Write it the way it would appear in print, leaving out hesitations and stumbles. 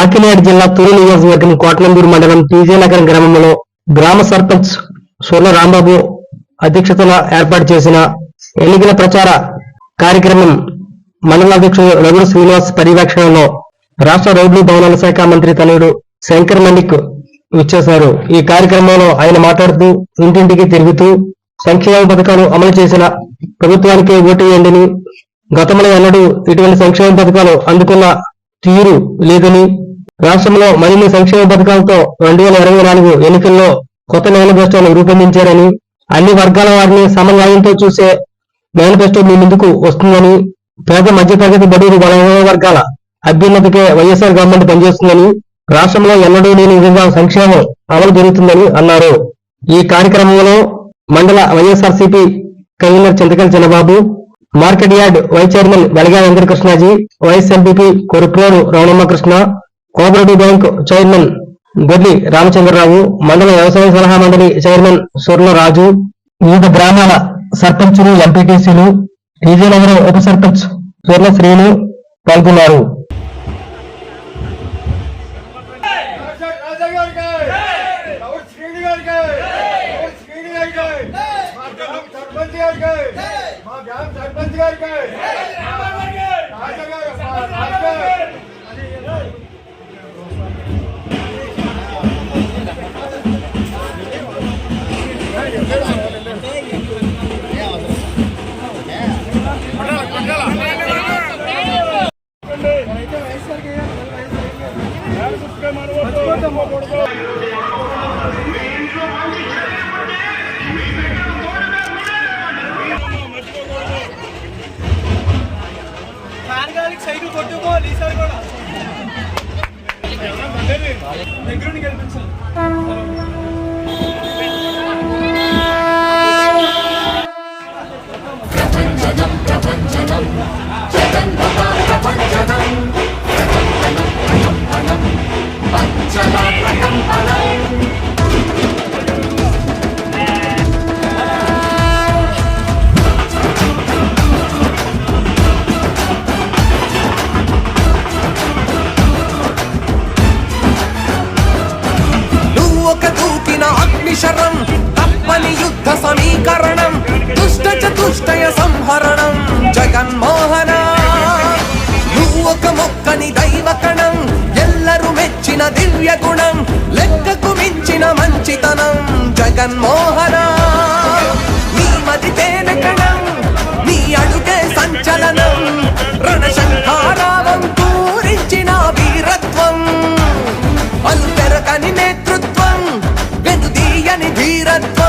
కాకినాడ జిల్లా తూరు నియోజకవర్గం కోటనందూరు మండలం టీజే నగరం గ్రామంలో గ్రామ సర్పంచ్ సోర్ల రాంబాబు అధ్యక్షతన ఏర్పాటు చేసిన ఎన్నికల ప్రచార కార్యక్రమం మండల అధ్యక్షుడు రఘుడు శ్రీనివాస్ పర్యవేక్షణలో రాష్ట్ర రోడ్లు భవనాల శాఖ మంత్రి తనయుడు శంకర్ మల్లిక్ ఇచ్చేశారు. ఈ కార్యక్రమంలో ఆయన మాట్లాడుతూ ఇంటింటికి తిరుగుతూ సంక్షేమ పథకాలు అమలు చేసిన ప్రభుత్వానికే ఓటు వేయండిని, గతంలో ఎన్నడూ ఇటువంటి సంక్షేమ పథకాలు అందుకున్న తీరు లేదని, రాష్ట్రంలో మరిన్ని సంక్షేమ పథకాలతో 2024 ఎన్నికల్లో కొత్త మేనిఫెస్టోను రూపొందించారని, అన్ని వర్గాల వారిని సమన్వయంతో చూసే మేనిఫెస్టో మీ ముందుకు వస్తుందని, పేద మధ్యతరగతి బడుగు బలహీన వర్గాల అభ్యున్నతికే వైఎస్ఆర్ గవర్నమెంట్ పనిచేస్తుందని, రాష్ట్రంలో ఎన్నడూ లేని విధంగా సంక్షేమం అమలు జరుగుతుందని అన్నారు. ఈ కార్యక్రమంలో మండల YSRCP convener Chintakal Chinnababu, market yard vice chairman Velaga Venkatakrishnaji, vice MPP Koruprolu Ramanammakrishna, cooperative bank chairman Godli Ramachandrarao, మండల వ్యవసాయ సలహా మండలి చైర్మన్ సూర్ల రాజు, వివిధ గ్రామాల సర్పంచులు, ఎంపీటీసీలు, టీజీ నగరం ఉప సర్పంచ్ సూర్ల శ్రీను పాల్గొన్నారు. సైకిల్ కొట్టుకోవాలి ఈసారి కూడా దగ్గరుండి కనిపించాలి. అగ్నిశరం తప్పని యుద్ధ సమీకరణం, దుష్ట చతుష్టయ సంహరణం జగన్మోహన. నువ్వు ఒక మొక్కని దైవకణం, ఎల్లరూ మెచ్చిన దివ్య గుణం, లెక్కకు మించిన మంచితనం జగన్మోహన. నీ మది తేనెకణం, నీ అడుగే సంచలనం, రణశంఖారావం పూరించిన వీరత్వం, అలు పెరగని నేతృత్వం, వెనుదీయని ధీరత్వం.